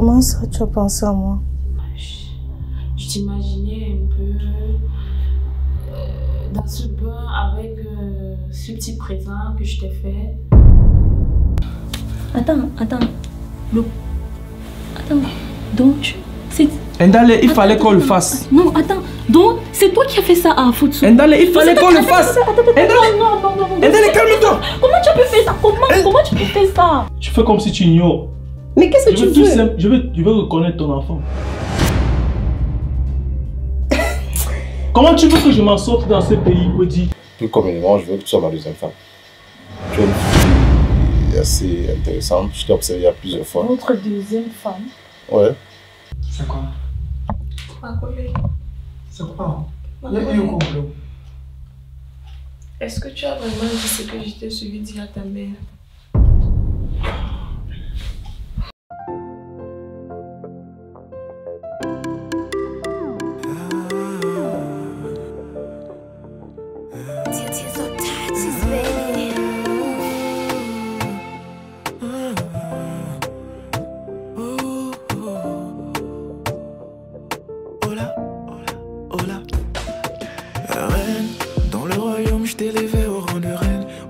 Comment ça, tu as pensé à moi? Je t'imaginais un peu dans ce bain avec ce petit présent que je t'ai fait. Attends. Attends, donc Ndale, il fallait qu'on le fasse. Non, attends. Donc, c'est toi qui as fait ça à Futsu. Ndale, il fallait qu'on le fasse. Non. Ndale, calme-toi. Comment tu as pu faire ça? Comment tu peux faire ça? Tu fais comme si tu ignores. Mais qu'est-ce que tu veux? Je veux reconnaître ton enfant. Comment tu veux que je m'en sorte dans ce pays, Kwedi? Plus communément, je veux que tu sois ma deuxième femme. Tu es une fille assez intéressante. Je t'ai observé il y a plusieurs fois. Notre deuxième femme? Ouais. C'est quoi? Ma collègue. C'est quoi? Il y a eu un complot. Est-ce que tu as vraiment dit ce que je t'ai suivi dire à ta mère?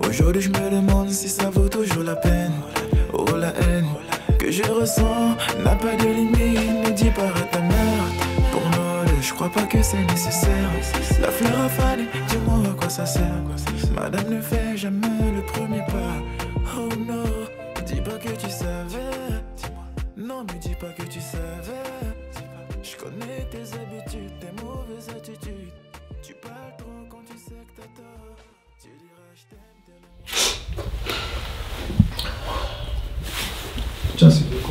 Aujourd'hui je me demande si ça vaut toujours la peine. Oh la haine que je ressens n'a pas de limite. Ne dis pas à ta mère. Pour nous deux je crois pas que c'est nécessaire. La fleur a fané, dis-moi à quoi ça sert. Madame ne fait jamais le premier pas. Oh non, dis pas que tu savais. Non mais dis pas que tu savais. Je connais tes habitudes, tes mauvaises attitudes. Tu parles trop quand tu sais que t'as tort. Tu diras je t'aime. Tiens, s'il te plaît.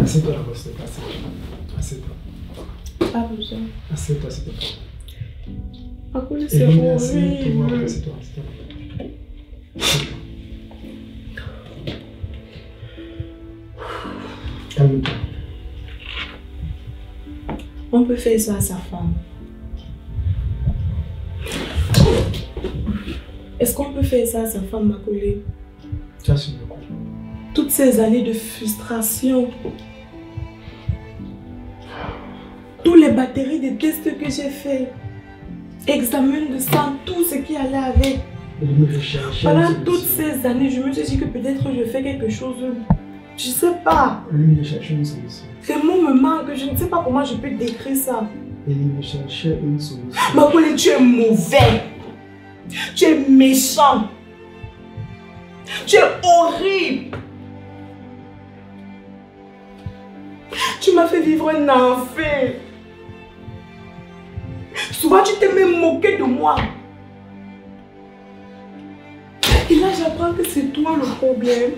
Assieds-toi là-bas, s'il te plaît. Assieds-toi. Pas besoin. Assieds-toi, s'il te plaît. Ma collègue, c'est horrible. Assieds-toi. Calme-toi. On peut faire ça à sa femme. Est-ce qu'on peut faire ça à sa femme, ma collègue? Tu as su le coup. Toutes ces années de frustration. Tous les batteries de tests que j'ai fait. Examen de sang, tout ce qui allait avec. Pendant toutes ces années, je me suis dit que peut-être je fais quelque chose. Je sais pas. Elle cherchait une solution. Les mots me manquent, je ne sais pas comment je peux décrire ça. Elle cherchait une solution. Ma collègue, tu es mauvais. Tu es méchant. Tu es horrible. Tu m'as fait vivre un enfer. Souvent, tu t'es même moqué de moi. Et là, j'apprends que c'est toi le problème.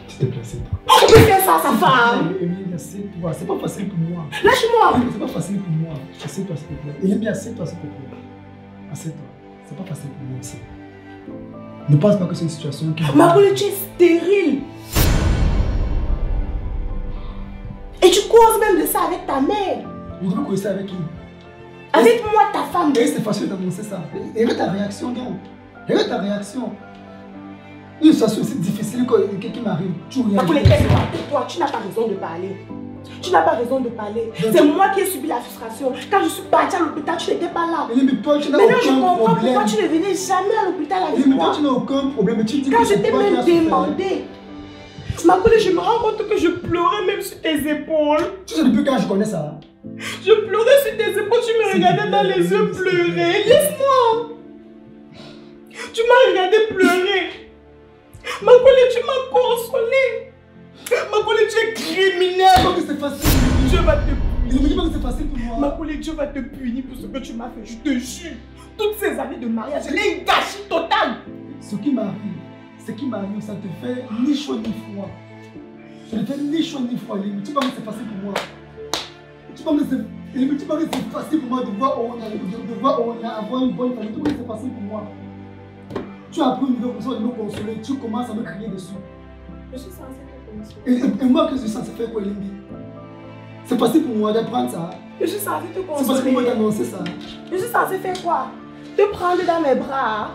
Tu t'es placé, toi. On peut faire ça à sa femme. Emilie, assieds-toi. C'est pas facile pour moi. Lâche-moi. C'est pas facile pour moi. Assieds-toi, s'il te plaît. Emilie, assieds-toi, s'il te plaît. Assieds-toi. C'est pas facile pour moi aussi. Ne pense pas que c'est une situation qui... Ma collègue, tu es stérile. Et tu causes même de ça avec ta mère. Je devais causer ça avec qui? Avec moi, ta femme. Et c'est facile d'annoncer ça. Et regarde ta réaction, gars. Regarde ta réaction. Une situation aussi difficile qui m'arrive. Tu Ma collègue, tais-toi, tu n'as pas raison de parler. Tu n'as pas raison de parler. C'est moi qui ai subi la frustration. Quand je suis partie à l'hôpital, tu n'étais pas là. Mais toi, tu n'as aucun problème. Maintenant, je comprends problème. pourquoi tu ne venais jamais à l'hôpital avec Mais moi. toi, tu n'as aucun problème. Tu dis quand que je t'ai même demandé. Ma collègue, je me rends compte que je pleurais même sur tes épaules. Tu sais depuis quand je connais ça? Je pleurais sur tes épaules, tu me regardais dans les yeux pleurer. Laisse-moi. Tu m'as regardé pleurer. Ma collègue, tu m'as consolé. Ma collègue, tu es criminel. Que c'est facile. Dieu va te punir. Ne me dis pas que c'est facile pour moi. Ma collègue, Dieu va te punir pour ce que tu m'as fait. Je te jure. Toutes ces années de mariage, je l'ai gâché total. Ce qui m'arrive, ça te fait ni chaud ni froid. Ça te fait ni chaud ni froid. Tu penses que c'est facile pour moi. Tu penses que c'est facile pour moi de voir où on a, avoir une bonne famille. Tu penses que c'est facile pour moi. Tu as pris une nouvelle personne de me consoler, tu commences à me crier dessus. Je suis censée te consoler. Et moi, que je suis censé faire quoi, Limbi? C'est facile pour moi d'apprendre ça. Je suis censée te consoler. C'est facile pour moi d'annoncer ça. Je suis censée faire quoi? Te prendre dans mes bras.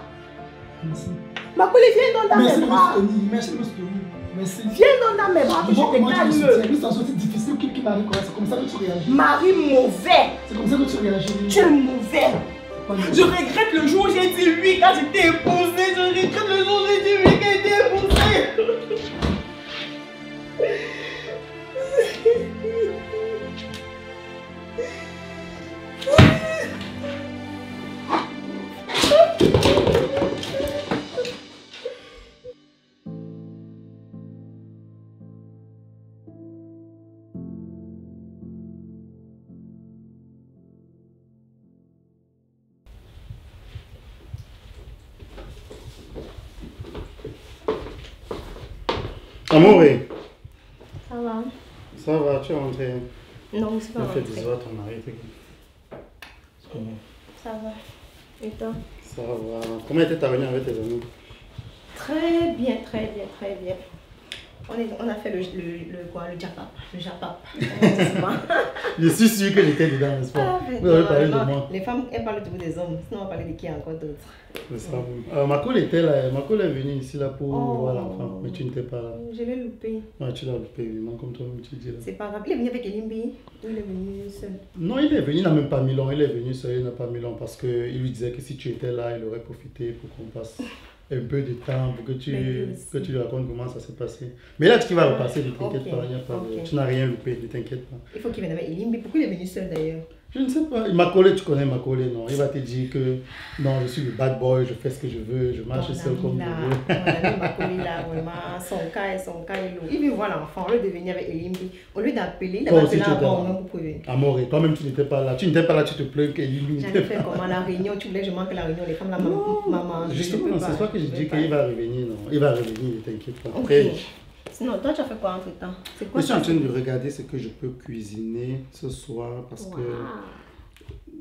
Merci. Ma collègue, viens dans Merci mes de me bras. soutenir. Merci de me soutenir. Merci. Viens dans mes bras que je Comment te tu me calme. soutiens? Une situation aussi difficile qui m'arrive, c'est comme ça que tu réagis. Mari mauvais. C'est comme ça que tu réagis. Tu es mauvais. Je regrette le jour où j'ai dit oui quand j'étais épousée. Je regrette le jour où j'ai dit oui quand j'étais épousée. Amoré, Ça va? ça va, tu es rentré. Non, c'est pas Tu as fait rentré. 10 heures, ton mari était comment? Ça va. Et toi? Ça va. Comment était ta réunion avec tes amis? Très bien, très bien, très bien. On a fait le japap. Le japap. Je suis sûr que j'étais dedans, n'est-ce pas? Vous avez parlé de moi. Les femmes, elles parlent toujours des hommes. Sinon, on va parler de qui encore d'autres. C'est ça. Makol était là. Makol est venue ici là pour Oh. voir l'enfant, mais tu n'étais pas là. Je l'ai loupé. Ouais, tu l'as loupé, évidemment, comme toi-même tu dis là. C'est pas grave. Il est venu avec Elimbi ou il est venu seul? Non, il est venu, il n'a même pas mis long. Il est venu seul, il n'a pas mis long parce qu'il lui disait que si tu étais là, il aurait profité pour qu'on passe un peu de temps pour que tu lui racontes comment ça s'est passé. Mais là, tu vas repasser, ne t'inquiète Ok, pas, il y a pas de- ok. tu n'as rien loupé, ne t'inquiète pas. Il faut qu'il vienne avec Elimbi. Pourquoi il est venu seul d'ailleurs? Je ne sais pas, il m'a collé, tu connais ma collé, non. Il va te dire que non, je suis le bad boy, je fais ce que je veux, je marche seul comme je veux. Mon ami Makoli là, vraiment, son cas est lourd. Il veut voir l'enfant, au lieu de venir avec Elimbi, au lieu d'appeler, il Toi a aussi, appelé tu étais avant là. même pour prévenir. Amoré, toi-même tu n'étais pas là. Tu n'étais pas là, tu te plains qu'Elie J'allais n'était faire pas comment la réunion, tu voulais que je manque la réunion, les femmes là, maman. Justement, c'est ça que je dis qu'il va revenir, non. Il va revenir, ne t'inquiète pas. Ok. Après, Sinon, toi tu as fait quoi entre temps? C'est quoi je suis ça? en train de regarder ce que je peux cuisiner ce soir parce que,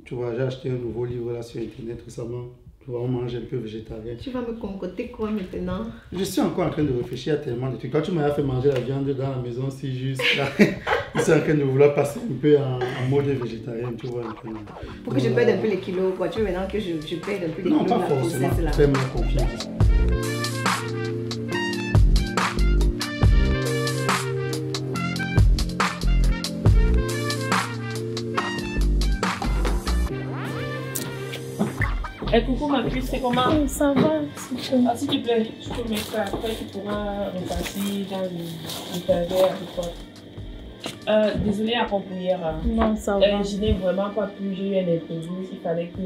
tu vois, j'ai acheté un nouveau livre là sur internet récemment. Tu vois, on mange un peu végétarien. Tu vas me concocter quoi maintenant? Je suis encore en train de réfléchir à tellement de trucs. Quand tu m'as fait manger la viande dans la maison, c'est juste là. Je suis en train de vouloir passer un peu en mode végétarien, tu vois. Un peu. Pour que je perde un peu les kilos, quoi. Tu veux maintenant que je perde un peu les Non, kilos pas de la forcément. grossesse là. Fais-moi confiance. Eh, coucou ma puce, c'est comment? Oh, ça va, c'est bon. Ah, s'il te plaît, je te mets ça. Après, tu pourras repasser dans le verre avec toi. Désolée encore pour hier. Non, ça va. Je n'ai vraiment pas pu, j'ai eu un imprévu. Il fallait que.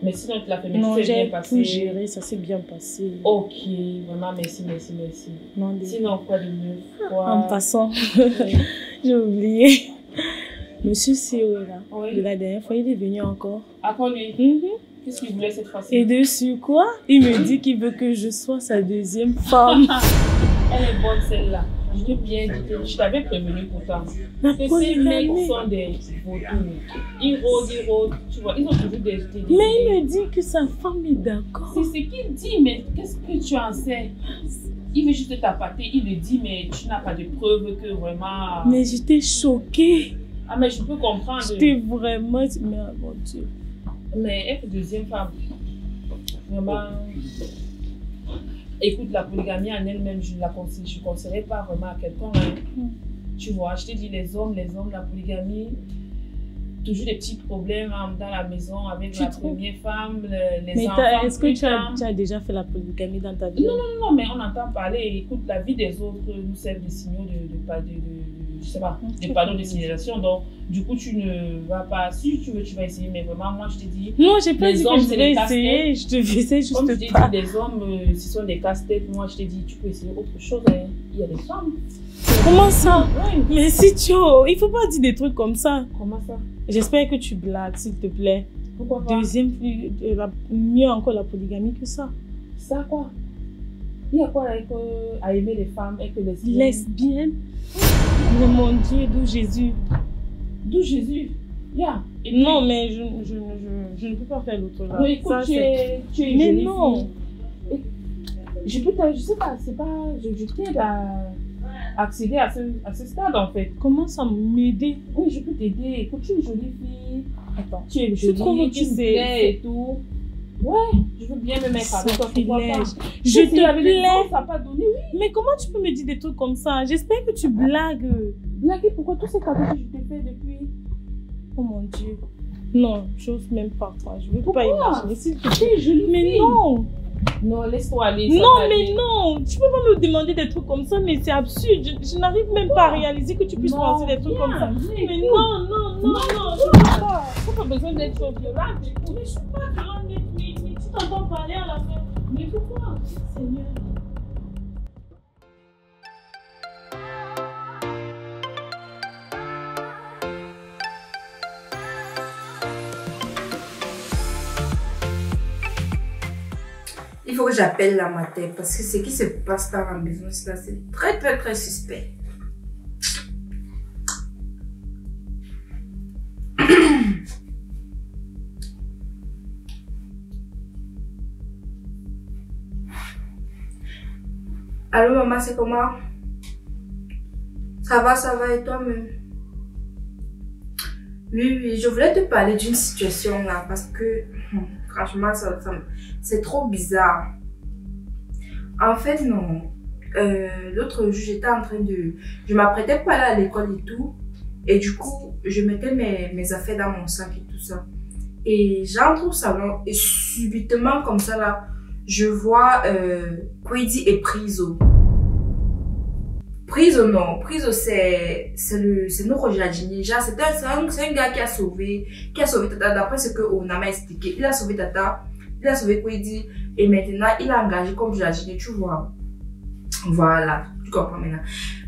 Mais sinon, tu l'as fait, mais Non, c'est j'ai bien passé. tout géré, ça s'est bien passé. Ok, vraiment, merci. Non, Sinon, quoi de mieux? En passant, j'ai oublié. Monsieur CEO là, Oui. de la dernière fois, il est venu encore. Encore lui, Mhm. qu'est-ce qu'il voulait cette fois-ci? Et dessus quoi? Il me dit qu'il veut que je sois sa deuxième femme. Elle est bonne celle-là. Je t'ai bien dit, je t'avais prévenu pourtant. La Que ces polygamie. mecs sont des vautours. Ils rôdent, tu vois, ils ont toujours des Mais il me dit que sa femme est d'accord. C'est ce qu'il dit, mais qu'est-ce que tu en sais? Il veut juste t'appâter, il le dit, mais tu n'as pas de preuve que vraiment... Mais j'étais choquée. Ah, mais je peux comprendre. J'étais vraiment... Mais mon Dieu. Mais être deuxième femme, vraiment... Écoute, la polygamie en elle-même, je ne conseillerais pas vraiment à quelqu'un. Hein. Tu vois, je t'ai dit, les hommes, la polygamie, toujours des petits problèmes hein, dans la maison avec Tu la trouves? première femme, les Mais enfants. est-ce que plus tu as tard. déjà fait la polygamie dans ta vie? Non, mais on entend parler. Écoute, la vie des autres nous sert de signaux je sais pas, des panneaux de signalisation. Donc, du coup, tu ne vas pas. Si tu veux, tu vas essayer. Mais vraiment, moi, je te dis. Non, j'ai pas Les dit que hommes, je c'est voulais les essayer. Je te faisais Comme je t'ai juste pas. dit, les hommes, ce sont des casse-têtes. Moi, je t'ai dit, tu peux essayer autre chose. Hein. Il y a des femmes. Comment ça? Ouais. Mais si tu... Il faut pas dire des trucs comme ça. Comment ça? J'espère que tu blagues, s'il te plaît. Pourquoi pas? Deuxième, mieux encore la polygamie que ça. Ça, quoi? Il y a quoi avec, à aimer les femmes et que les lesbiennes? Lesbienne? Mais mon Dieu, d'où Jésus? D'où Jésus? Yeah. Et puis- Non, mais je ne peux pas faire l'autre là. Non, écoute, Ça, tu es une Mais jolie non. fille. Et je sais pas, c'est pas... Je t'aide à accéder à ce stade, en fait. Comment ça m'aider? Oui, je peux t'aider. Écoute, tu es une jolie fille. Attends. Tu es Je jolie, trouve que tu me c'est- plais et tout. Ouais, je veux bien me mettre avec toi. Je te plains. Ça pas donné, oui. Mais comment tu peux me dire des trucs comme ça? J'espère que tu blagues. Blaguer, pourquoi tous ces cadeaux que je t'ai fait depuis? Oh mon Dieu. Non, j'ose même pas. Je veux Pourquoi? pas imaginer. S'il te plaît. Je Mais non. Non, laisse-toi aller. Non, mais non. Tu peux pas me demander des trucs comme ça, mais c'est absurde. Je n'arrive même pas à réaliser que tu puisses penser des trucs comme ça. Mais non, je peux pas. Tu n'as pas besoin d'être violente. Mais je suis pas violente, mais tu t'entends parler à la fin. Mais pourquoi? Seigneur. Il faut que j'appelle la matin parce que ce qui se passe dans la maison, c'est très très très suspect. Allô maman, c'est comment? Ça va et toi-même? Oui, je voulais te parler d'une situation là parce que franchement, c'est trop bizarre. En fait, non. L'autre jour, j'étais en train de... Je m'apprêtais pour aller à l'école et tout. Et du coup, je mettais mes affaires dans mon sac et tout ça. Et j'entre au salon et subitement, comme ça là, je vois Kwedi et Prizo. Prizo, non. Prizo, c'est notre jardinier. Genre, c'est un gars qui a sauvé Tata. D'après ce qu'on m'a expliqué, il a sauvé Tata, il a sauvé Kwedi. Et maintenant, il a engagé comme jardinier, tu vois. Voilà, tu comprends maintenant.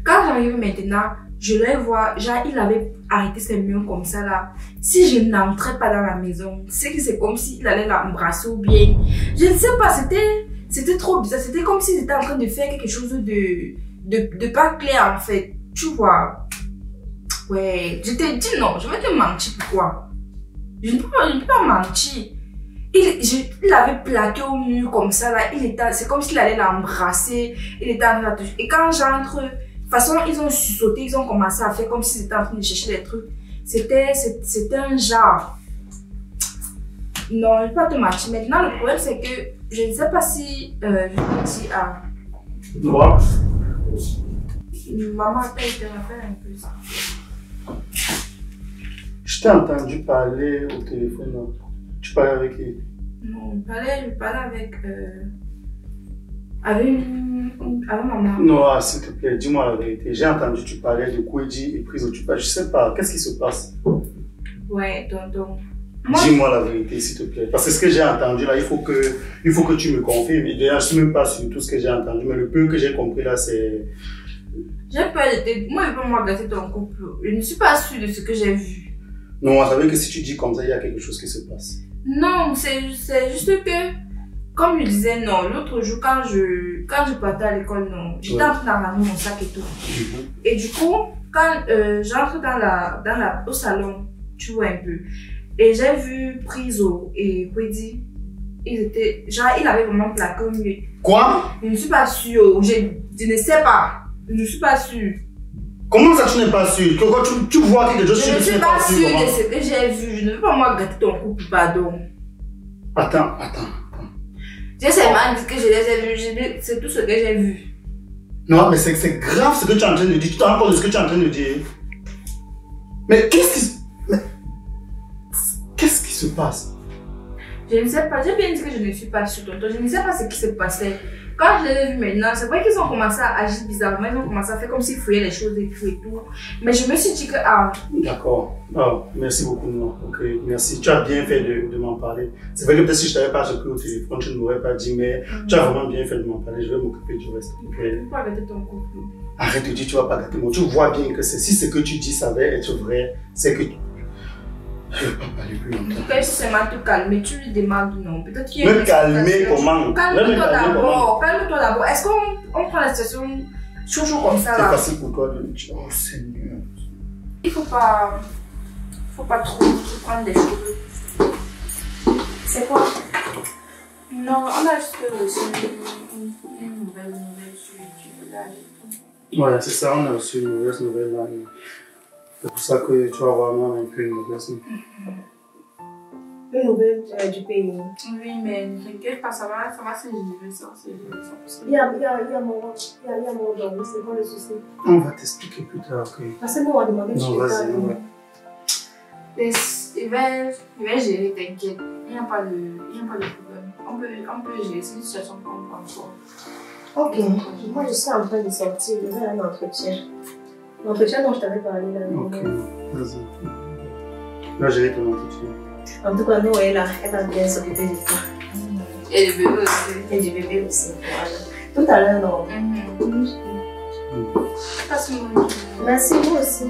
Quand j'arrive maintenant, je le vois, genre, il avait arrêté ses murs comme ça là. Si je n'entrais pas dans la maison, c'est comme s'il allait l'embrasser ou bien. Je ne sais pas, c'était trop bizarre. C'était comme s'il était en train de faire quelque chose de pas clair en fait. Tu vois. Ouais, je t'ai dit non, je vais te mentir pourquoi. Je ne peux pas mentir. Il avait plaqué au mur comme ça là, c'est comme s'il allait l'embrasser, il était en train de toucher. Et quand j'entre, de toute façon ils ont sauté, ils ont commencé à faire comme s'ils étaient en train de chercher des trucs. C'était un genre. Non, je ne vais pas te mentir. Maintenant le problème c'est que je ne sais pas si je peux dire à... Moi? Maman elle rappelle un peu ça. Je t'ai entendu parler au téléphone, non? Tu parlais avec qui? Non, je parlais avec maman. Non, s'il te plaît, dis-moi la vérité. J'ai entendu tu parlais de Kwedi et Prizo. Je sais pas, qu'est-ce qui se passe? Ouais, tonton. Dis-moi la vérité, s'il te plaît. Parce que ce que j'ai entendu là, il faut que tu me confirmes. Et d'ailleurs, je ne suis même pas sur tout ce que j'ai entendu, mais le peu que j'ai compris là, c'est... J'ai peur de... Moi, je ne peux pas gâter ton couple. Je ne suis pas sûre de ce que j'ai vu. Non, ça veut dire que si tu dis comme ça, il y a quelque chose qui se passe. Non, c'est juste que, comme je disais, non, l'autre jour, quand je partais à l'école, non, j'étais en train d'arranger mon sac et tout. Et du coup, quand j'entre au salon, tu vois un peu, et j'ai vu Prizo et Kwedi, il avait vraiment plaqué au milieu. Quoi? Je ne suis pas sûre, je ne sais pas, je ne suis pas sûre. Comment ça, tu n'es pas sûr? Tu vois quelque chose, je ne suis pas sûre de ce que j'ai vu. Je ne veux pas moi gâter ton couple, pardon. Attends. J'ai seulement dit que je les ai vus. C'est tout ce que j'ai vu. Non, mais c'est grave ce que tu es en train de dire. Tu te rends compte de ce que tu es en train de dire? Mais qu'est-ce qui se passe? Je ne sais pas. J'ai bien dit que je ne suis pas sûre, tonton. Je ne sais pas ce qui se passait. Quand je l'ai vu maintenant, c'est vrai qu'ils ont commencé à agir bizarrement, ils ont commencé à faire comme s'ils fouillaient les choses et tout. Mais je me suis dit que... Ah. D'accord. Oh, merci beaucoup, non. Ok, merci. Tu as bien fait de m'en parler. C'est vrai que peut-être si je ne t'avais pas appelé au téléphone, tu ne m'aurais pas dit, mais tu as vraiment bien fait de m'en parler. Je vais m'occuper du reste. Okay. Tu ne peux pas gâter ton couple. Arrête de dire que tu ne vas pas gâter mon. Tu vois bien que si ce que tu dis ça va être vrai, c'est que... Je ne vais pas parler plus longtemps. Tu peux seulement te calmer, tu lui demandes non. Peut-être qu'il y a me calmer comment? Calme-toi d'abord. Est-ce qu'on prend la situation chaud comme ça là? C'est facile pour toi de le dire. Oh Seigneur. Il faut pas trop prendre des choses. C'est quoi? Non, on a juste reçu une nouvelle sur YouTube là. Voilà, c'est ça, on a reçu une mauvaise nouvelle là. C'est pour ça que tu vas voir moi un peu une mauvaise nouvelle. Une nouvelle du pays. Oui, mais ne t'inquiète pas, ça va se gérer, ça. Il y a mon don, c'est quoi le souci? On va t'expliquer plus tard. Okay. Parce que nous, on va demander non, vas-y, ouais. Il va gérer, t'inquiète. Il n'y a pas de problème. On peut gérer, c'est une situation qu'on prend encore. Ok, moi je suis en train de sortir, je vais à un entretien. L'entretien dont je t'avais parlé là. Ok, vas-y. Là, j'ai ton entretien. En tout cas, Noé là, elle va bien s'occuper de toi. Et le bébé aussi. Et du bébé aussi, voilà. Tout à l'heure, non. Passe une bonne journée. Merci, vous aussi.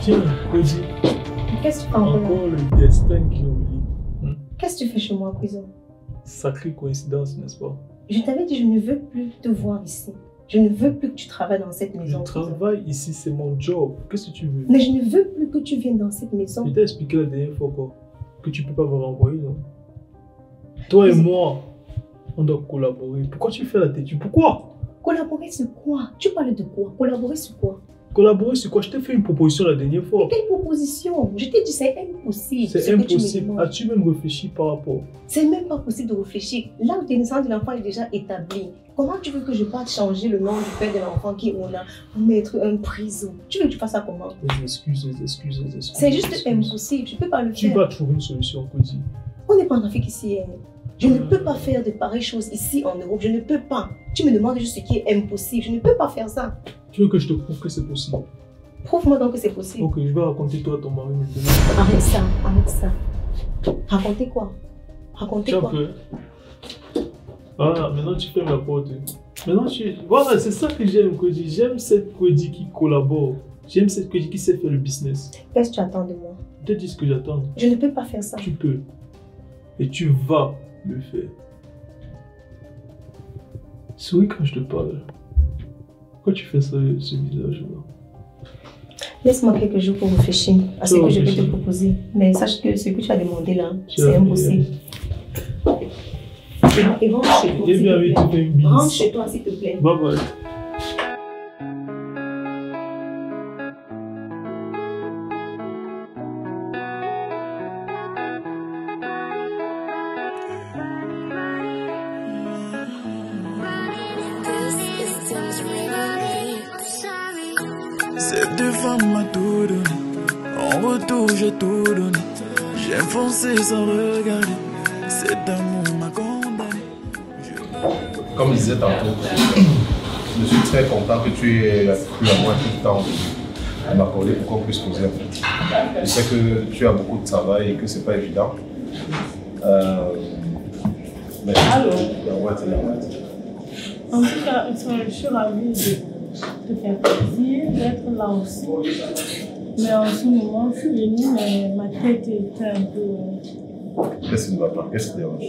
Tiens, Koji. Qu'est-ce que tu fais encore? Encore le destin qui nous lie. Qu'est-ce que tu fais chez moi, prison? Sacrée coïncidence, n'est-ce pas? Je t'avais dit, je ne veux plus te voir ici. Je ne veux plus que tu travailles dans cette maison. Je travaille ici, c'est mon job. Qu'est-ce que tu veux? Mais je ne veux plus que tu viennes dans cette maison. Je t'ai expliqué la dernière fois quoi? Que tu peux pas me renvoyer, non? Toi et moi, on doit collaborer. Pourquoi tu fais la tête? Pourquoi? Collaborer sur quoi? Tu parles de quoi? Collaborer sur quoi? Collaborer sur quoi? Je t'ai fait une proposition la dernière fois. Mais quelle proposition? Je t'ai dit c'est impossible. C'est impossible. As-tu même réfléchi par rapport? C'est même pas possible de réfléchir. Là où la naissance de l'enfant est déjà établie. Comment tu veux que je parte changer le nom du père de l'enfant qui on a pour mettre un prison? Tu veux que tu fasses ça comment? Des excuses. C'est juste impossible. Je peux pas le faire. Tu vas trouver une solution, Koji. On n'est pas en Afrique ici. Hein. Je ne peux pas faire de pareilles choses ici en Europe. Je ne peux pas. Tu me demandes juste ce qui est impossible. Je ne peux pas faire ça. Tu veux que je te prouve que c'est possible? Prouve-moi donc que c'est possible. Ok, je vais raconter toi à ton mari maintenant. Arrête ça. Racontez quoi? Racontez quoi? Voilà, maintenant tu fermes la porte. Maintenant voilà, c'est ça que j'aime, Koji. J'aime cette Koji qui collabore. J'aime cette Koji qui sait faire le business. Qu'est-ce que tu attends de moi? Je te dis ce que j'attends. Je ne peux pas faire ça. Tu peux. Et tu vas le faire. Souris quand je te parle. Pourquoi tu fais ça, ce visage-là? Laisse-moi quelques jours pour réfléchir à ce que je vais te proposer. Mais sache que ce que tu as demandé là, c'est impossible. Et rentre chez toi, s'il te plaît. Rentre chez toi, s'il te plaît. Bye bye. Cette femme m'a tout donné, en retour j'ai tout donné. J'ai foncé sans regarder, cet amour m'a condamné. Comme je disais tantôt, je suis très content que tu aies pris la moitié du temps à m'accorder pour qu'on puisse causer. Je sais que tu as beaucoup de travail et que c'est pas évident. Mais la moitié. En tout cas, je suis ravie de te faire plaisir, d'être là aussi. Mais en ce moment, je suis venue, mais ma tête était un peu... Qu'est-ce qui ne va pas? Qu'est-ce qui te dérange?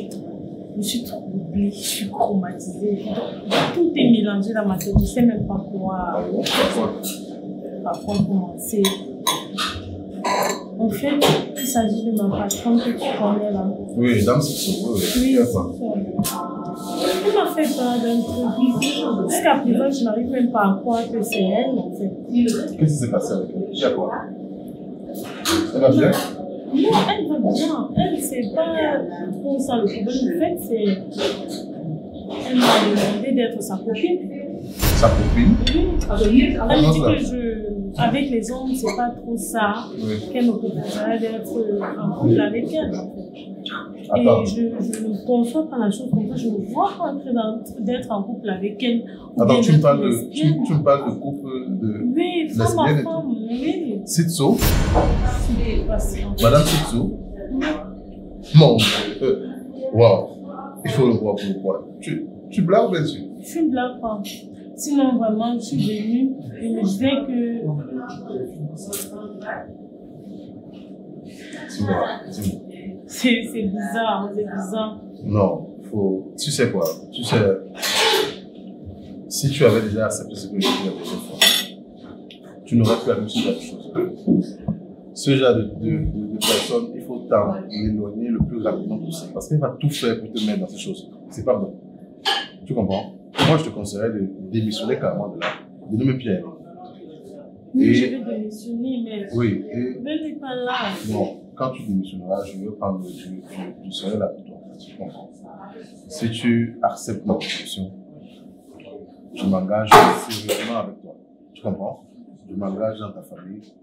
Je suis troublée, je suis traumatisée. Tout est mélangé dans ma tête, je ne sais même pas par quoi commencer. En fait, il s'agit de ma patronne que tu connais là. Oui, dame, c'est ça. Oui, c'est ça. Elle m'a fait peur d'un truc. Jusqu'à présent, je n'arrive même pas à croire que c'est elle, en fait. Qu'est-ce qui s'est passé avec elle? Il y a quoi? Elle va bien? Non, elle va bien. Elle, c'est pas trop ça le problème. En fait, c'est... Elle m'a demandé d'être sa copine. Sa copine? Oui. Elle me dit que avec les hommes, c'est pas trop ça. Oui. Qu'elle me proposerait d'être en couple avec elle, en fait. Attends. Et je ne conçois pas la chose comme ça. Je me vois pas en train d'être en couple avec elle. Attends, tu me parles de couple de oui, femme à femme, oui. Sitso? Madame Sitso? Mon Dieu. Waouh. Il faut le voir pour le voir. Tu blagues, bien sûr? Je ne blague pas. Sinon, vraiment, je suis venue et me disais que... Dis-moi. C'est bizarre, c'est bizarre. Non, faut... Tu sais quoi? Tu sais... Si tu avais déjà accepté ce que je disais la première fois, tu n'aurais plus à me dire la chose. Ce genre de personne, il faut t'en éloigner le plus rapidement possible. Parce qu'elle va tout faire pour te mettre dans ces choses. C'est pas bon. Tu comprends? Moi, je te conseillerais de démissionner carrément de là. de ne me plus aller. Oui, je vais démissionner, mais oui, venez pas là. Non, quand tu démissionneras, je serai là pour toi. Tu comprends? Si tu acceptes ma proposition, je m'engage sérieusement avec toi. Tu comprends? Je m'engage dans ta famille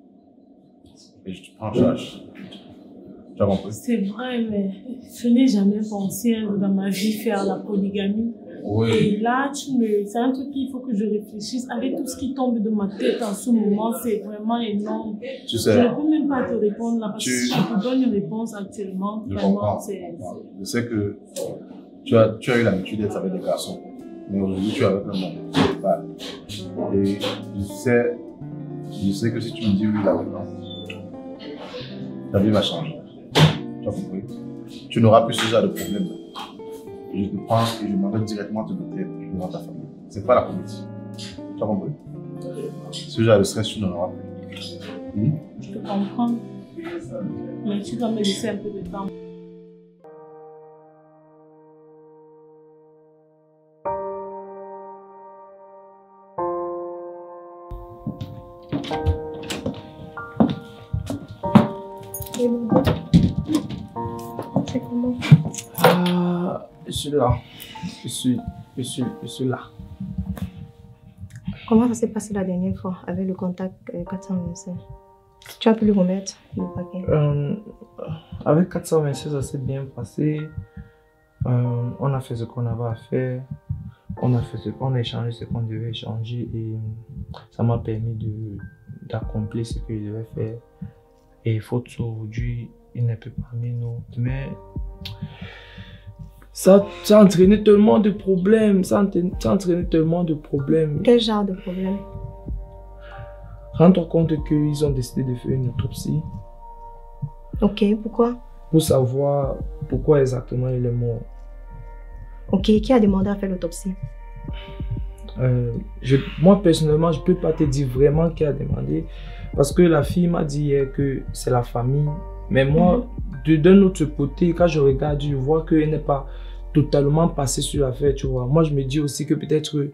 et je te prends en charge. Tu as compris? C'est vrai, mais je n'ai jamais pensé dans ma vie faire la polygamie. Oui. Et là, c'est un truc qu'il faut que je réfléchisse. Avec tout ce qui tombe de ma tête en ce moment, c'est vraiment énorme. Tu sais, je ne peux même pas te répondre là, parce que si je te donne une réponse actuellement, vraiment, c'est... Je sais que tu as eu l'habitude d'être avec des garçons, mais aujourd'hui tu es avec un homme. Et je sais que si tu me dis oui là maintenant, ta vie va changer. Tu as compris? Tu n'auras plus ce genre de problème. Je te prends et je m'en vais directement te doter devant ta famille. C'est pas la comédie. Tu as compris? Ce genre de stress, tu n'en auras plus. Je te comprends. Mais tu dois me laisser un peu de temps. C'est comment? Je suis là. Je suis là. Comment ça s'est passé la dernière fois avec le contact 425? Tu as pu lui remettre le paquet? Avec 426, ça s'est bien passé. On a fait ce qu'on avait à faire. On a échangé ce qu'on devait échanger et ça m'a permis d'accomplir ce que je devais faire. Et faute aujourd'hui, il n'est plus parmi nous. Mais ça a entraîné tellement de problèmes. Quel genre de problème? Rends-toi compte qu'ils ont décidé de faire une autopsie. Ok, pourquoi? Pour savoir pourquoi exactement il est mort. Ok, qui a demandé à faire l'autopsie? Moi personnellement, je ne peux pas te dire vraiment qui a demandé. Parce que la fille m'a dit hier que c'est la famille. Mais moi, d'un autre côté, quand je regarde, je vois qu'elle n'est pas totalement passée sur l'affaire, tu vois. Moi, je me dis aussi que peut-être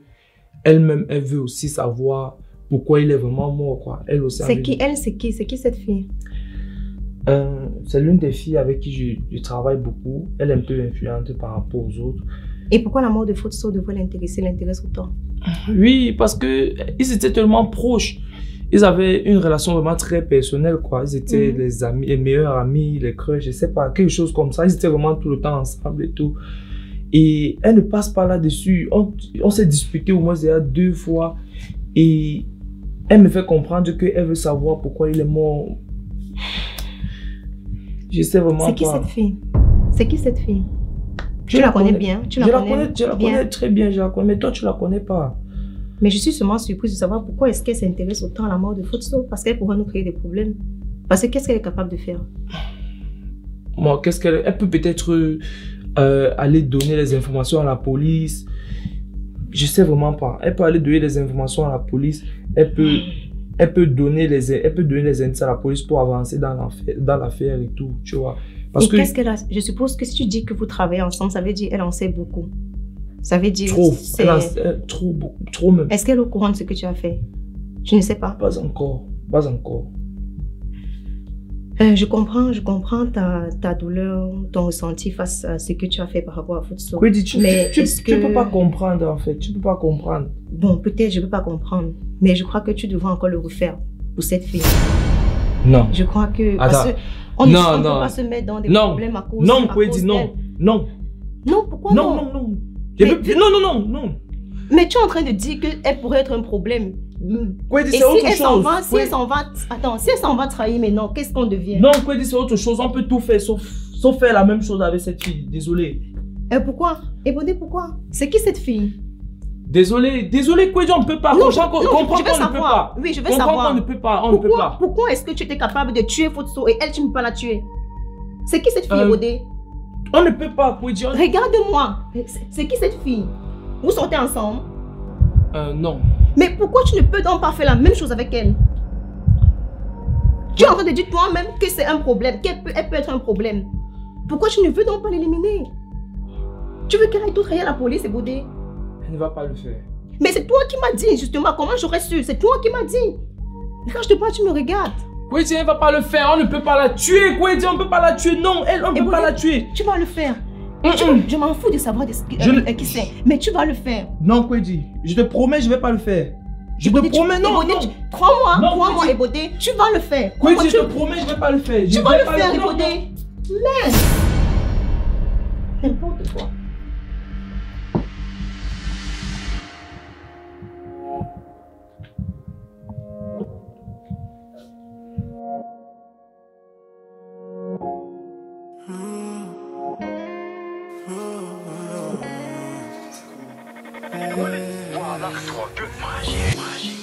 elle-même, elle veut aussi savoir pourquoi il est vraiment mort, quoi. Elle aussi. C'est qui elle? C'est qui cette fille? C'est l'une des filles avec qui je travaille beaucoup. Elle est un peu influente par rapport aux autres. Et pourquoi la mort de Fotso devrait l'intéresse autant? Oui, parce qu'ils étaient tellement proches. Ils avaient une relation vraiment très personnelle, quoi. Ils étaient les amis, les meilleurs amis, les crushs, je sais pas, quelque chose comme ça. Ils étaient vraiment tout le temps ensemble et tout. Et elle ne passe pas là-dessus. On s'est disputé au moins déjà 2 fois. Et elle me fait comprendre qu'elle veut savoir pourquoi il est mort. Je sais vraiment pas. C'est qui cette fille? C'est qui cette fille? Tu la connais bien? Je la connais très bien, je la connais. Mais toi, tu la connais pas. Mais je suis seulement surprise de savoir pourquoi est-ce qu'elle s'intéresse autant à la mort de Fotso. Parce qu'elle pourrait nous créer des problèmes. Parce que qu'est-ce qu'elle est capable de faire? Moi, elle peut peut-être aller donner les informations à la police. Je sais vraiment pas. Elle peut aller donner les informations à la police. Elle peut donner les indices à la police pour avancer dans l'affaire et tout, tu vois. Parce et qu'est-ce qu'elle a? Je suppose que si tu dis que vous travaillez ensemble, ça veut dire qu'elle en sait beaucoup. Ça veut dire... Trop même. Est-ce qu'elle est au courant de ce que tu as fait? Je ne sais pas. Pas encore. Je comprends ta douleur, ton ressenti face à ce que tu as fait par rapport à Fotso. Oui, tu peux pas comprendre en fait, tu peux pas comprendre. Bon, peut-être je peux pas comprendre, mais je crois que tu devrais encore le refaire pour cette fille. Non. Je crois que... On ne peut pas se mettre dans des problèmes à cause non, pourquoi non? Non. Mais tu es en train de dire qu'elle pourrait être un problème. Kwedi, c'est autre chose. Si elle s'en va trahir maintenant, qu'est-ce qu'on devient? Non, Kwedi, c'est autre chose. On peut tout faire sauf faire la même chose avec cette fille. Désolé. Pourquoi? Pourquoi? C'est qui cette fille? Désolé, Kwedi, on ne peut pas. Non, je veux savoir. Oui, je veux savoir. On ne peut pas. Pourquoi est-ce que tu étais capable de tuer Fotso et elle, tu ne peux pas la tuer? C'est qui cette fille, Ebodé? On ne peut pas, Kwedi. Regarde-moi. C'est qui cette fille? Vous sortez ensemble? Non. Mais pourquoi tu ne peux donc pas faire la même chose avec elle? Tu es en train de dire toi-même que c'est un problème, qu'elle peut être un problème. Pourquoi tu ne veux donc pas l'éliminer? Tu veux qu'elle aille tout traiter à la police, Ebodé? Elle ne va pas le faire. Mais c'est toi qui m'as dit, justement. Comment j'aurais su? C'est toi qui m'as dit. Quand je te parle, tu me regardes. Kwedi, elle ne va pas le faire. On ne peut pas la tuer. Kwedi, on ne peut pas la tuer. Non, elle, on ne peut pas la tuer. Tu vas le faire. Je m'en fous de savoir qui c'est. Mais tu vas le faire. Non, Kwedi. Je te promets, je ne vais pas le faire. Je te promets, non. Crois-moi, Ebodé, tu vas le faire. Kwedi, je te promets, je ne vais pas le faire. Tu vas le faire, Ebodé. Mais... n'importe quoi.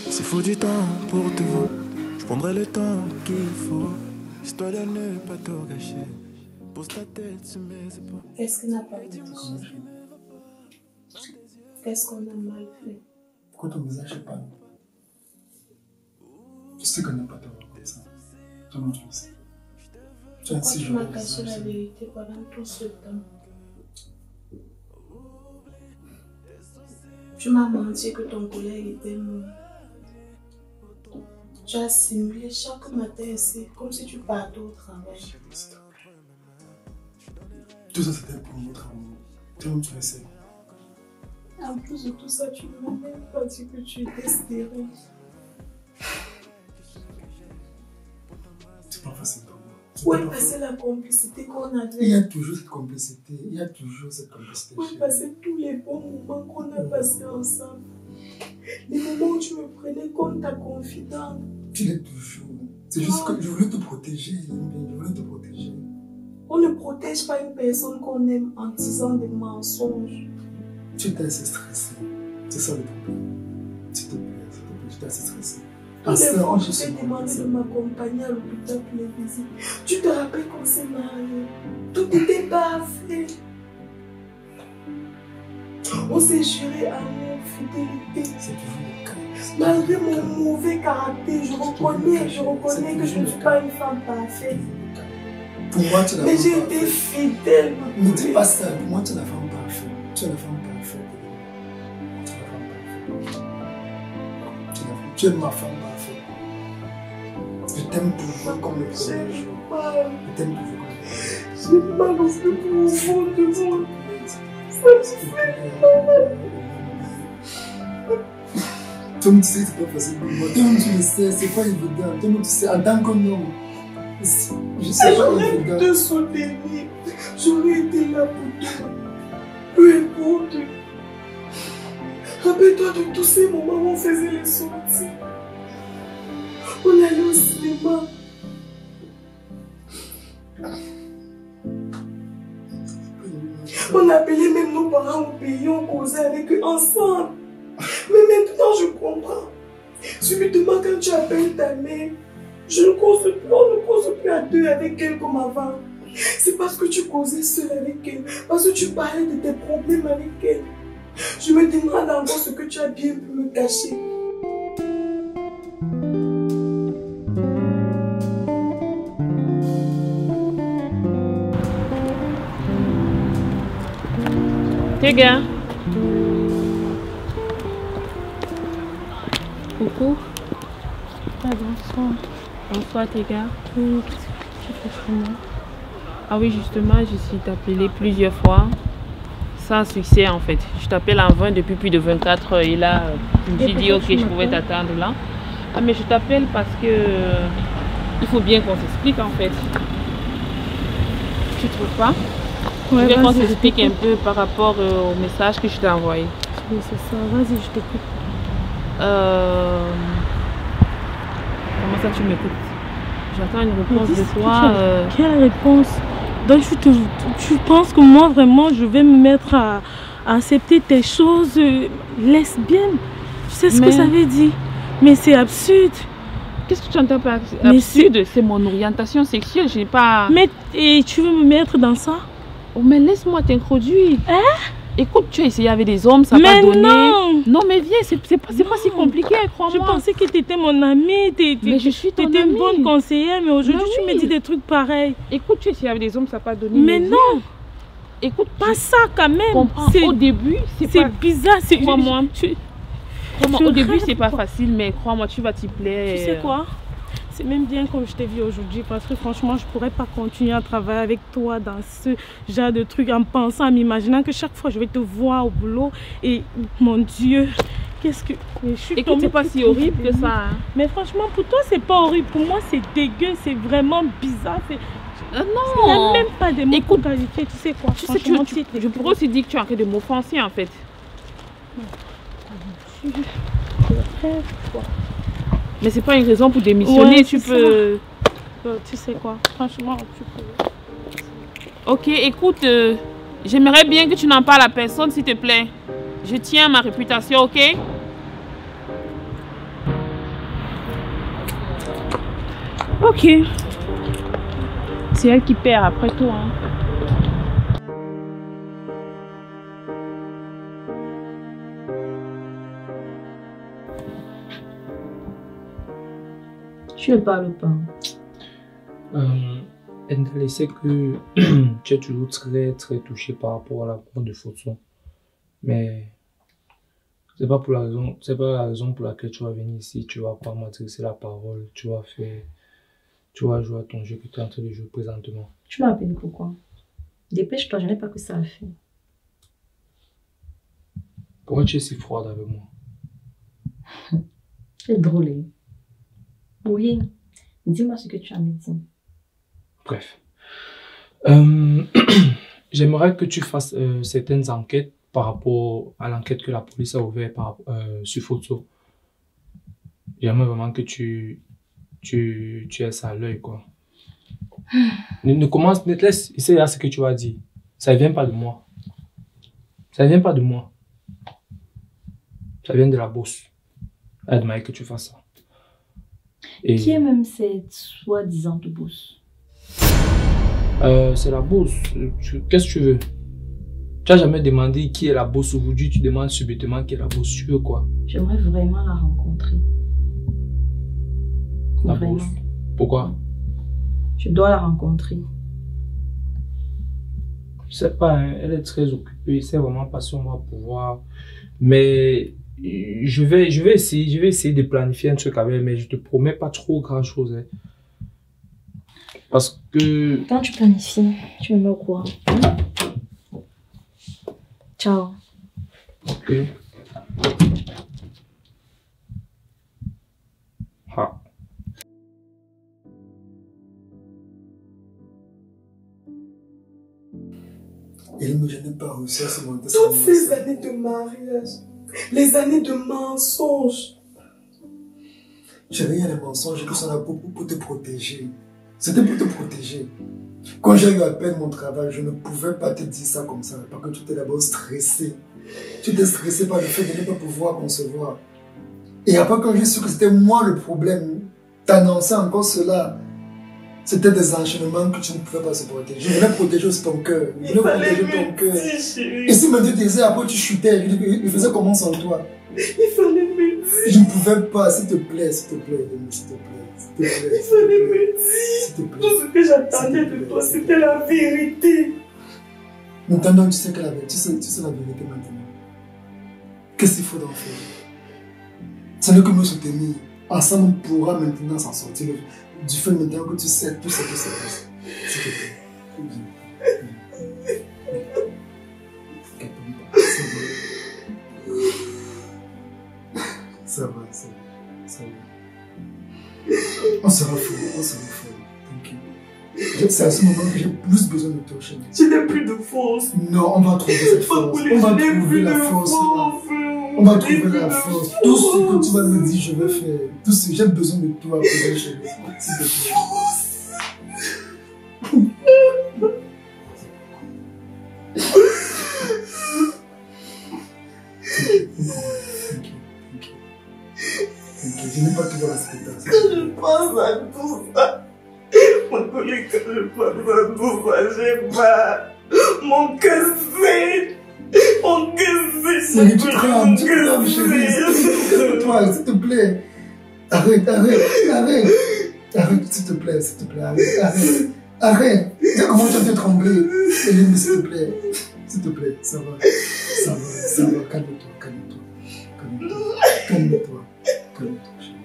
S'il faut du temps pour te voir, je prendrai le temps qu'il faut, histoire de ne pas tout gâcher. Pose ta tête sur mes épaules. Qu'est-ce qu'on n'a pas fait? Qu'est-ce qu'on a mal fait? Pourquoi ton visage est pâle? Je sais qu'on n'a pas tort comme ça. Comment tu le sais? Pourquoi tu m'as caché la vérité pendant tout ce temps? Tu m'as menti que ton collègue était mort. Tu as simulé chaque matin ici, comme si tu partais au travail. Tout ça c'était pour notre amour. Toi-même tu le sais. En plus de tout ça, tu ne m'as même pas dit que tu étais stérile. C'est pas facile pour moi. Où est passée la complicité qu'on avait? Il y a toujours cette complicité. Il y a toujours cette complicité. Où est passé tous les bons moments qu'on a passés ensemble? Les moments où tu me prenais comme ta confidente. Tu l'es toujours. C'est juste que je voulais te protéger. Je voulais te protéger. On ne protège pas une personne qu'on aime en disant des mensonges. Tu étais assez stressé. C'est ça le problème. S'il te plaît, tu étais assez stressé. Tous les fois, je t'ai demandé de m'accompagner à l'hôpital pour les visites. Tu te rappelles qu'on s'est mariés? Tout était parfait. On s'est juré amour, fidélité. C'est toujours le cas. Malgré mon mauvais caractère, je reconnais que je ne suis pas une femme parfaite. Pour moi, tu es la femme parfaite. Mais j'ai parfaite. été fidèle. Ne dis pas ça. Pour moi, tu es la femme parfaite. Tu es la femme parfaite. Tu es la femme parfaite. Tu es ma femme parfaite. Je t'aime toujours comme le premier jour. Je t'aime toujours comme le premier jour. J'ai mal au plus profond de mon vie. Ça me fait mal. Toi-même, tu sais que c'est pas facile pour moi. Toi-même, tu le sais, c'est pas évident. Toi-même, tu sais, en tant qu'homme, je sais pas évident. J'aurais te soutenir. J'aurais été là pour toi. Peu importe. Rappelle-toi de tous ces moments où on faisait les sorties. On allait au cinéma. On appelait même nos parents au pays, on causait avec eux ensemble. Mais maintenant je comprends. Subitement quand tu appelles ta mère, on ne cause plus à deux avec elle comme avant. C'est parce que tu causais seule avec elle, parce que tu parlais de tes problèmes avec elle. Je me demande encore ce que tu as bien pu me cacher. Tega. Coucou. Bonsoir. Bonsoir Tega. Oui, tu fais comment? Ah oui, justement, je suis appelée plusieurs fois. Sans succès en fait. Je t'appelle en vain depuis plus de 24 heures et là, j'ai dit ok, je pouvais t'attendre là. Ah mais je t'appelle parce que il faut bien qu'on s'explique en fait. Tu trouves pas? Ouais, je veux qu'on s'explique un peu par rapport au message que je t'ai envoyé. Oui, c'est ça. Vas-y, je t'écoute. Comment ça tu m'écoutes? J'attends une réponse de toi. Quelle réponse? Donc tu penses que moi vraiment je vais me mettre à accepter tes choses lesbiennes? Tu sais ce que ça veut dire? Mais c'est absurde. Qu'est-ce que tu entends par absurde? C'est mon orientation sexuelle, je n'ai pas... Mais et tu veux me mettre dans ça? Oh mais laisse-moi t'introduire. Hein? Écoute, tu as essayé avec des hommes, ça n'a pas donné. Non mais viens, c'est pas si compliqué, crois-moi. Je pensais que tu étais mon amie, mais je suis ton amie. Tu étais une bonne conseillère, mais aujourd'hui tu me dis des trucs pareils. Écoute, tu as essayé avec des hommes, ça n'a pas donné. Mais non. Écoute, pas ça quand même. Au début, c'est bizarre. Crois-moi. Au début, c'est pas facile, mais crois-moi, tu vas t'y plaire. Tu sais quoi? C'est même bien comme je t'ai vu aujourd'hui parce que franchement, je pourrais pas continuer à travailler avec toi dans ce genre de trucs en pensant, en m'imaginant que chaque fois je vais te voir au boulot et mon Dieu, qu'est-ce que... Écoute, c'est pas si horrible que ça. Hein. Mais franchement, pour toi, c'est pas horrible. Pour moi, c'est dégueu, c'est vraiment bizarre. Non! Il n'y a même pas de mots pour qualifier, tu sais quoi? Tu sais, je pourrais aussi dire que tu as arrêté de m'offenser en fait. Mais c'est pas une raison pour démissionner, tu peux... Tu sais quoi, franchement, tu peux... Ok, écoute, j'aimerais bien que tu n'en parles à personne, s'il te plaît. Je tiens à ma réputation, ok? Ok. C'est elle qui perd après tout, hein. Tu ne parles pas. Ndalé, c'est que tu es toujours très touché par rapport à la mort de Fosso. Mais c'est pas la raison pour laquelle tu vas venir ici. Tu vas pas m'adresser la parole. Tu vas jouer à ton jeu que tu es en train de jouer présentement. Tu m'as appelé pourquoi? Dépêche-toi, je n'ai pas que ça à faire. Pourquoi tu es si froide avec moi? C'est drôle, hein? Oui, dis-moi ce que tu as à me dire. Bref. J'aimerais que tu fasses certaines enquêtes par rapport à l'enquête que la police a ouverte sur Fosso. J'aimerais vraiment que tu aies ça à l'œil, quoi. Ne laisse essayer à ce que tu vas dire. Ça ne vient pas de moi. Ça ne vient pas de moi. Ça vient de la bosse. Elle a demandé que tu fasses ça. Et qui est même cette soi-disant bosse? C'est la bosse. Qu'est-ce que tu veux? Tu n'as jamais demandé qui est la bosse. Aujourd'hui, tu demandes subitement qui est la bosse. Tu veux quoi? J'aimerais vraiment la rencontrer. La bosse? Pourquoi? Je dois la rencontrer. Je sais pas, hein, elle est très occupée. C'est vraiment pas si on va pouvoir. Mais je vais essayer de planifier un truc avec elle, mais je te promets pas trop grand chose. Hein. Parce que... Quand tu planifies, tu me mets au courant. Ciao. Ok. Ah. Je n'ai pas réussi à se monter. Toutes ces années de mariage, les années de mensonges. Chérie, il y a des mensonges qui sont là pour te protéger. C'était pour te protéger. Quand j'ai eu à peine mon travail, je ne pouvais pas te dire ça comme ça. Parce que tu étais d'abord stressé. Tu étais stressé par le fait de ne pas pouvoir concevoir. Et après, quand j'ai su que c'était moi le problème, t'annonçais encore cela. C'était des enchaînements que tu ne pouvais pas supporter. Je voulais protéger aussi ton cœur. Je voulais protéger ton cœur. Et si maintenant tu disais, après tu chutais, il faisait comment sans toi? Il fallait me dire. Je ne pouvais pas, s'il te plaît, s'il te plaît, s'il te plaît. Il fallait me dire. Tout ce que j'attendais de toi, c'était la vérité. Maintenant, tu sais que la vérité, tu sais la vérité maintenant. Qu'est-ce qu'il faut en faire? C'est nous que nous soutenir. Ensemble, on pourra maintenant s'en sortir. Du fait maintenant que tu sais tout ce qui se passe. S'il te plaît. Ça va. On sera fou. T'inquiète. C'est à ce moment que j'ai plus besoin de toi, chérie. Je n'ai plus de force. Non, on va trouver cette force. On va trouver la force. On va trouver la force. Tout ce que tu vas me dire, je vais faire. Tout ce que j'ai besoin de toi, chérie. S'il te plaît. Je n'ai pas toujours la spectacle. Quand je pense à tout ça, mon collègue, quand je pense à tout ça, j'ai mal. Mon cœur saigne. Mon cœur saigne. Tu crames, chérie. Toi, s'il te plaît. Arrête, s'il te plaît, arrête. Tiens, comment tu as fait trembler. Eline, s'il te plaît, ça va, calme-toi. Calme-toi. Calme-toi, chérie.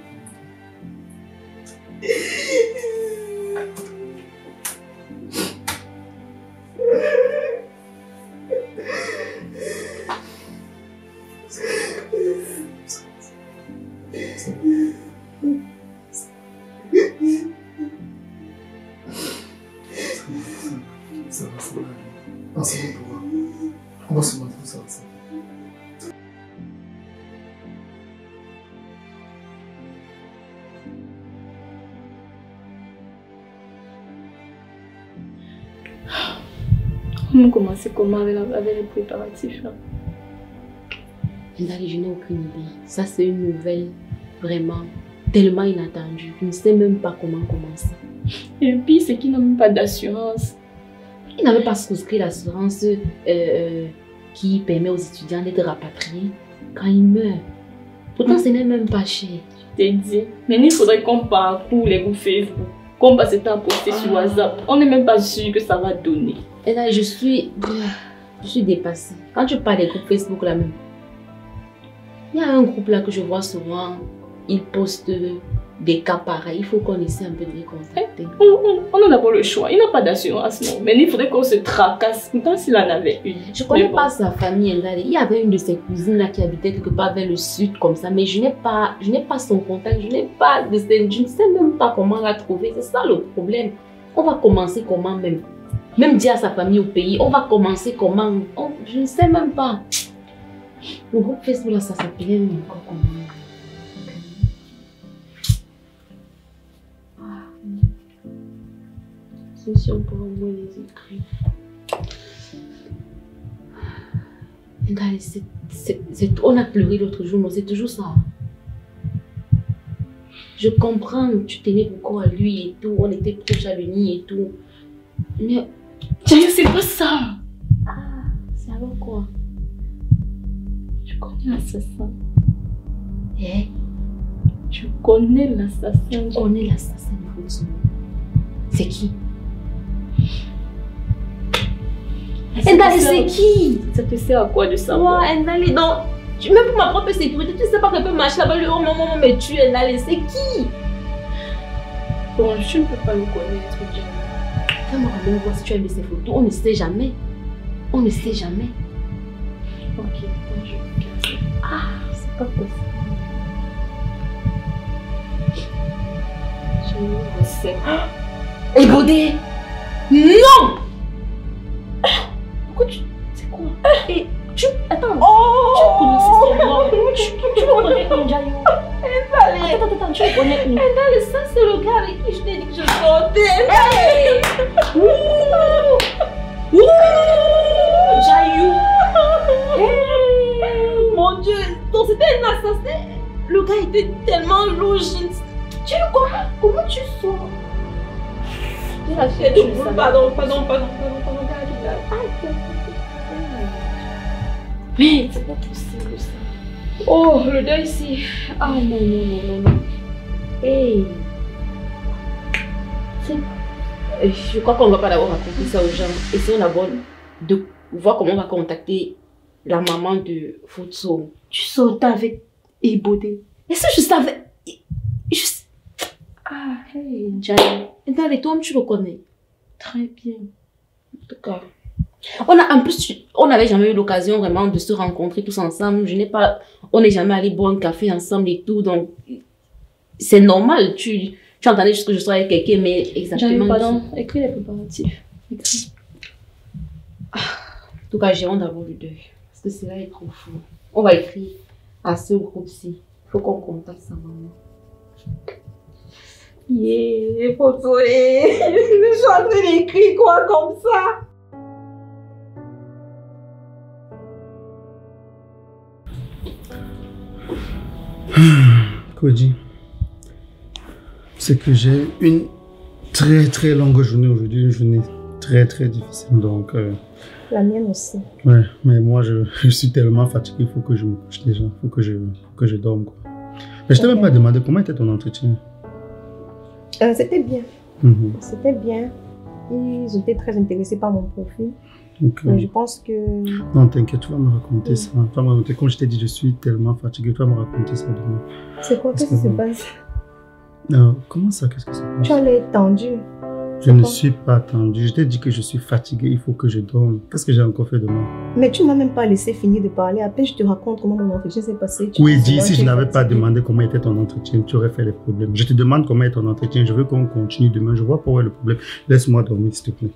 Ça va, ça va. Ensemble, on va se mettre tout ça ensemble. On a commencé comment avec les préparatifs là? Ndali, je n'ai aucune idée. Ça, c'est une nouvelle vraiment tellement inattendue. Je ne sais même pas comment commencer. Et puis, c'est qu'il n'a même pas d'assurance. Il n'avait pas souscrit l'assurance qui permet aux étudiants d'être rapatriés quand ils meurent. Pourtant, ce n'est même pas cher. Je t'ai dit. Mais il faudrait qu'on parcourt les groupes Facebook, qu'on passe le temps à poster sur WhatsApp. On n'est même pas sûr que ça va donner. Et là, je suis dépassée. Quand tu parles des groupes Facebook là même, il y a un groupe là que je vois souvent, ils postent des cas pareils. Il faut qu'on essaie un peu de les contacter. On a d'abord le choix. Il n'a pas d'assurance, non. Mais il faudrait qu'on se tracasse comme s'il en avait une. Je ne connais pas sa famille. Il y avait une de ses cousines là qui habitait quelque part vers le sud comme ça. Mais je n'ai pas son contact. Je ne sais même pas comment la trouver. C'est ça le problème. On va commencer comment même? Même dire à sa famille au pays, on va commencer comment? Je ne sais même pas. Le groupe Facebook là, ça s'appelait encore comment? Si on peut au moins les écrire. On a pleuré l'autre jour, mais c'est toujours ça. Je comprends, tu tenais beaucoup à lui et tout, on était proches à l'uni et tout. Mais c'est pas ça. Ah, c'est alors quoi? Tu connais l'assassin. Eh? Tu connais l'assassin. Je connais l'assassin de Foutsoul. C'est qui? Ndali, c'est qui? Ça te sert à quoi de savoir? Ndali, non. Même pour ma propre sécurité, tu sais pas qu'elle peut marcher là-bas, le haut moment me tuer. Ndali, c'est qui? Bon, je ne peux pas le connaître, Dieu. Fais-moi quand même voir si tu as vu ces photos. On ne sait jamais. On ne sait jamais. Ok, je regarde. Ah, c'est pas possible. Je sais. Et Godé! Non! Pourquoi tu... C'est quoi? Et tu... Attends. Tu connaissais son nom. Tu connais Onjayo. Attends, tu connais où? Ndali, ça c'est le gars avec qui je t'ai dit que je sortais. Onjayo. Mon Dieu. Donc c'était un assassin. Le gars était tellement louche. Tu comment tu sors? Pardon. Mais c'est pas possible ça. Oh, le deuil ici. Ah non. Hey. Je crois qu'on ne va pas d'abord raconter ça aux gens. Essayons d'abord de voir comment on va contacter la maman de Foutsoul. Tu sortais avec Ebodé. Est-ce que je savais? Ah, hey, Jai. Et toi, tu le connais? Très bien. En tout cas. En plus, on n'avait jamais eu l'occasion vraiment de se rencontrer tous ensemble. On n'est jamais allé boire un café ensemble et tout. Donc, c'est normal. Tu entendais juste que je sois avec quelqu'un, mais exactement. Pardon, écris les préparatifs. Écris. En tout cas, j'ai honte d'avoir le deuil. Parce que cela est trop fou. On va écrire à ce groupe-ci. Il faut qu'on contacte sa maman. Yeah, photo, je suis en train d'écrire quoi comme ça? Koji, c'est que j'ai une très longue journée aujourd'hui, une journée très difficile, donc... La mienne aussi. Ouais, mais moi je suis tellement fatigué, il faut que je me couche déjà, il faut que je dorme quoi. Mais je t'ai même pas demandé comment était ton entretien. C'était bien. C'était bien. Ils étaient très intéressés par mon profil. Okay. Mais je pense que... Non, t'inquiète, tu vas me raconter ça. Tu vas me raconter. Comme je t'ai dit, je suis tellement fatigué. Tu vas me raconter ça demain. C'est quoi? Qu'est-ce qui se passe? Comment ça? Qu'est-ce que ça passe? Tu as l'air tendu. Je ne suis pas tendu. Je t'ai dit que je suis fatigué. Il faut que je dorme. Qu'est-ce que j'ai encore fait demain? Mais tu ne m'as même pas laissé finir de parler. Après, je te raconte comment mon entretien s'est passé. Oui, dis, si je n'avais pas demandé comment était ton entretien, tu aurais fait les problèmes. Je te demande comment est ton entretien. Je veux qu'on continue demain. Je vois pas où est le problème. Laisse-moi dormir, s'il te plaît.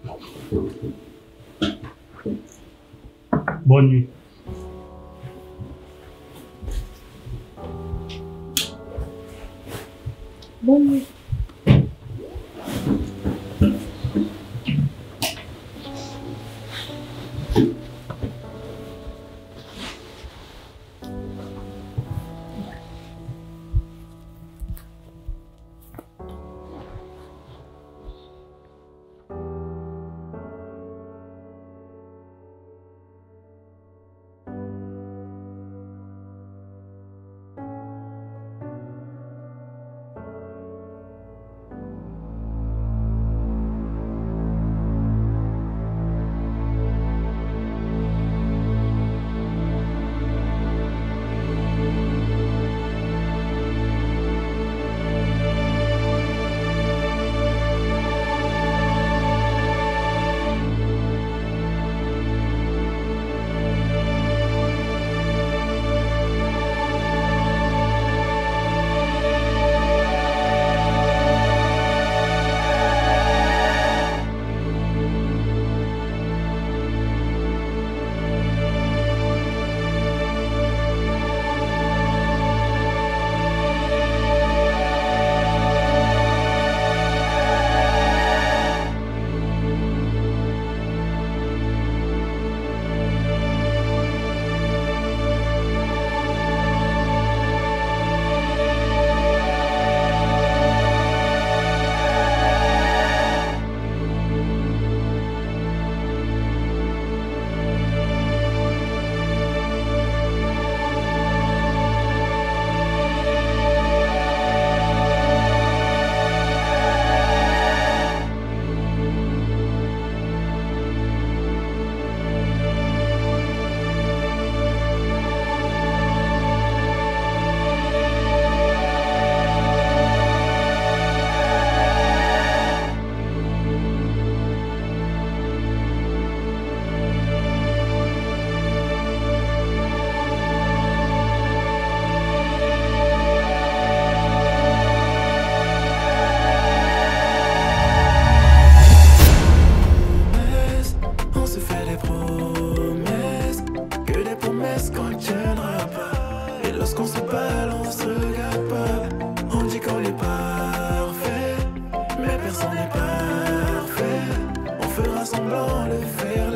Bonne nuit. Bonne nuit. Personne n'est parfait, on fera semblant de faire